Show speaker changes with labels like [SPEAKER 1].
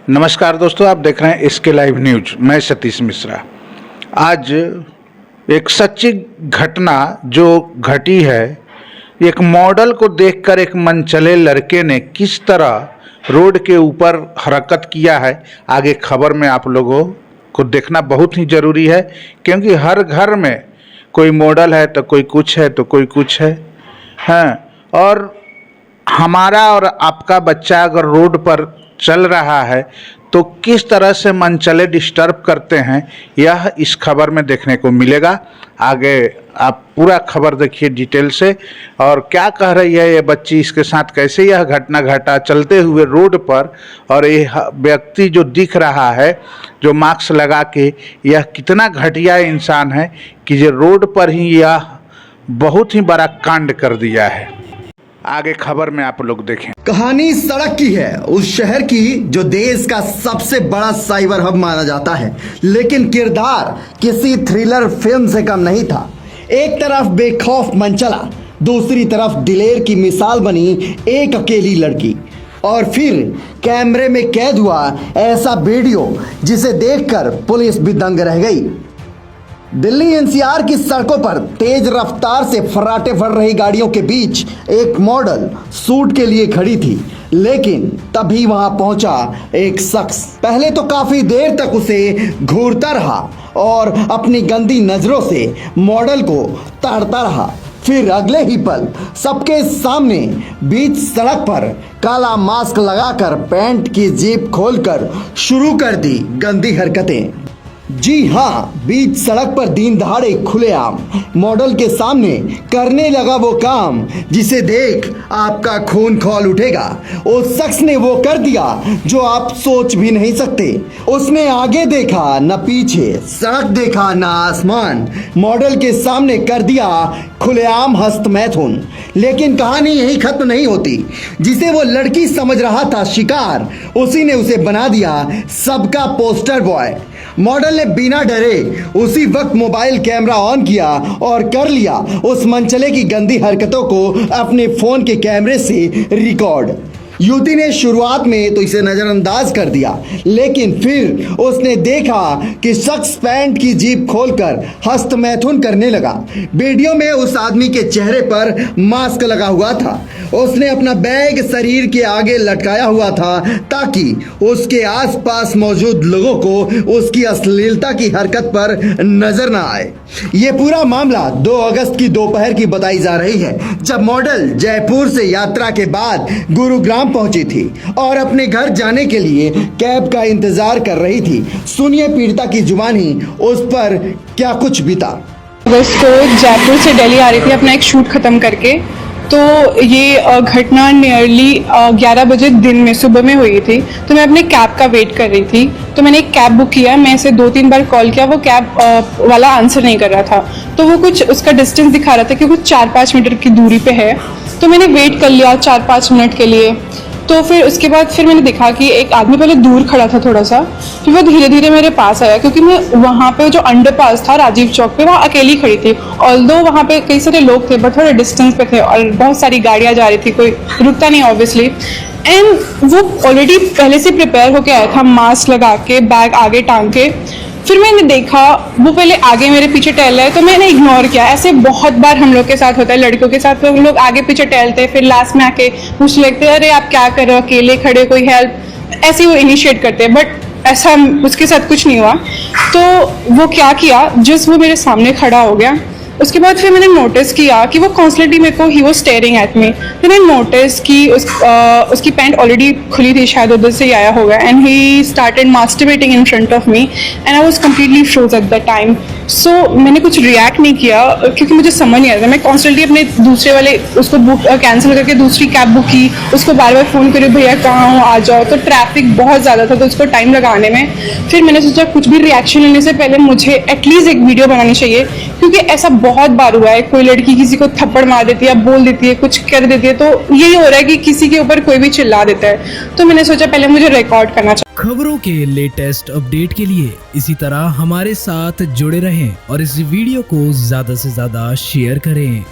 [SPEAKER 1] नमस्कार दोस्तों, आप देख रहे हैं इसके लाइव न्यूज। मैं सतीश मिश्रा। आज एक सच्ची घटना जो घटी है, एक मॉडल को देखकर एक मनचले लड़के ने किस तरह रोड के ऊपर हरकत किया है, आगे खबर में आप लोगों को देखना बहुत ही ज़रूरी है, क्योंकि हर घर में कोई मॉडल है तो कोई कुछ है तो कोई कुछ है। और हमारा और आपका बच्चा अगर रोड पर चल रहा है तो किस तरह से मनचले डिस्टर्ब करते हैं, यह इस खबर में देखने को मिलेगा। आगे आप पूरा खबर देखिए डिटेल से, और क्या कह रही है ये बच्ची, इसके साथ कैसे यह घटना घटा चलते हुए रोड पर। और यह व्यक्ति जो दिख रहा है जो मास्क लगा के, यह कितना घटिया इंसान है कि ये रोड पर ही यह बहुत ही बड़ा कांड कर दिया है। आगे खबर में आप लोग देखें।
[SPEAKER 2] कहानी सड़क की है, उस शहर की जो देश का सबसे बड़ा साइबर हब माना जाता है, लेकिन किरदार किसी थ्रिलर फिल्म से कम नहीं था। एक तरफ बेखौफ मनचला, दूसरी तरफ दिलेर की मिसाल बनी एक अकेली लड़की, और फिर कैमरे में कैद हुआ ऐसा वीडियो जिसे देखकर पुलिस भी दंग रह गई। दिल्ली एनसीआर की सड़कों पर तेज रफ्तार से फर्राटे फर रही गाड़ियों के बीच एक मॉडल शूट के लिए खड़ी थी, लेकिन तभी वहां पहुंचा एक शख्स। पहले तो काफी देर तक उसे घूरता रहा और अपनी गंदी नजरों से मॉडल को ताड़ता रहा। फिर अगले ही पल सबके सामने बीच सड़क पर काला मास्क लगाकर पैंट की जेब खोलकर शुरू कर दी गंदी हरकतें। जी हाँ, बीच सड़क पर दिन दहाड़े खुलेआम मॉडल के सामने करने लगा वो काम जिसे देख आपका खून खौल उठेगा। उस शख्स ने वो कर दिया जो आप सोच भी नहीं सकते। उसने आगे देखा न पीछे, सड़क देखा न आसमान, मॉडल के सामने कर दिया खुलेआम हस्तमैथुन। लेकिन कहानी यही खत्म नहीं होती। जिसे वो लड़की समझ रहा था शिकार, उसी ने उसे बना दिया सबका पोस्टर बॉय। मॉडल ने बिना डरे उसी वक्त मोबाइल कैमरा ऑन किया और कर लिया उस मनचले की गंदी हरकतों को अपने फोन के कैमरे से रिकॉर्ड। युवती ने शुरुआत में तो इसे नजरअंदाज कर दिया, लेकिन फिर उसने देखा कि शख्स पैंट की जेब खोलकर हस्तमैथुन करने लगा। वीडियो में उस आदमी के चेहरे पर मास्क लगा हुआ था। उसने अपना बैग शरीर के आगे लटकाया हुआ था ताकि उसके आसपास मौजूद लोगों को उसकी अश्लीलता की हरकत पर नजर न आए। ये पूरा मामला 2 अगस्त की दोपहर की बताई जा रही है, जब मॉडल जयपुर से यात्रा के बाद गुरुग्राम पहुंची थी और अपने घर जाने के लिए कैब का इंतजार कर रही थी। सुनिए पीड़िता की जुबानी, उस पर क्या कुछ बीता।
[SPEAKER 3] अगस्त को जयपुर से दिल्ली आ रही थी अपना एक शूट खत्म करके। तो ये घटना नियरली 11 बजे दिन में सुबह में हुई थी। तो मैं अपने कैब का वेट कर रही थी, तो मैंने एक कैब बुक किया। मैं इसे 2-3 बार कॉल किया, वो कैब वाला आंसर नहीं कर रहा था। तो वो कुछ उसका डिस्टेंस दिखा रहा था कि कुछ 4-5 मीटर की दूरी पे है। तो मैंने वेट कर लिया 4-5 मिनट के लिए। तो फिर उसके बाद मैंने देखा कि एक आदमी पहले दूर खड़ा था थोड़ा सा, फिर वो धीरे धीरे मेरे पास आया, क्योंकि मैं वहाँ पे जो अंडरपास था राजीव चौक पे, वहाँ अकेली खड़ी थी। ऑल्दो वहाँ पे कई सारे लोग थे बट थोड़े डिस्टेंस पे थे और बहुत सारी गाड़ियाँ जा रही थी, कोई रुकता नहीं ऑब्वियसली। एंड वो ऑलरेडी पहले से प्रिपेयर होके आया था, मास्क लगा के, बैग आगे टांग के। फिर मैंने देखा वो पहले आगे मेरे पीछे टहल रहा है, तो मैंने इग्नोर किया। ऐसे बहुत बार हम लोग के साथ होता है, लड़कियों के साथ। हम लोग आगे पीछे टहलते, फिर लास्ट में आके पूछने लगते हैं, अरे आप क्या कर रहे हो, अकेले खड़े, कोई हेल्प, ऐसे वो इनिशिएट करते हैं। बट ऐसा उसके साथ कुछ नहीं हुआ। तो वो क्या किया, जस्ट वो मेरे सामने खड़ा हो गया। उसके बाद फिर मैंने नोटिस किया कि वो कॉन्स्टेंटली मेरे को, he was staring at me. फिर मैंने नोटिस की उसकी पैंट ऑलरेडी खुली थी, शायद उधर से ही आया होगा। And he started masturbating in front of me and I was completely froze at the time. So मैंने कुछ रिएक्ट नहीं किया क्योंकि मुझे समझ नहीं आ रहा था। मैं कॉन्स्टेंटली अपने दूसरे वाले उसको बुक कैंसिल करके दूसरी कैब बुक की, उसको बार बार फ़ोन करे, भैया कहाँ हो, आ जाओ। तो ट्रैफिक बहुत ज़्यादा था तो उसको टाइम लगाने में फिर मैंने सोचा कुछ भी रिएक्शन लेने से पहले मुझे एटलीस्ट एक वीडियो बनानी चाहिए, क्योंकि ऐसा बहुत बार हुआ है। कोई लड़की किसी को थप्पड़ मार देती है, बोल देती है, कुछ कर देती है, तो यही हो रहा है कि किसी के ऊपर कोई भी चिल्ला देता है। तो मैंने सोचा पहले मुझे रिकॉर्ड करना चाहिए।
[SPEAKER 4] खबरों के लेटेस्ट अपडेट के लिए इसी तरह हमारे साथ जुड़े रहें और इस वीडियो को ज्यादा से ज्यादा शेयर करें।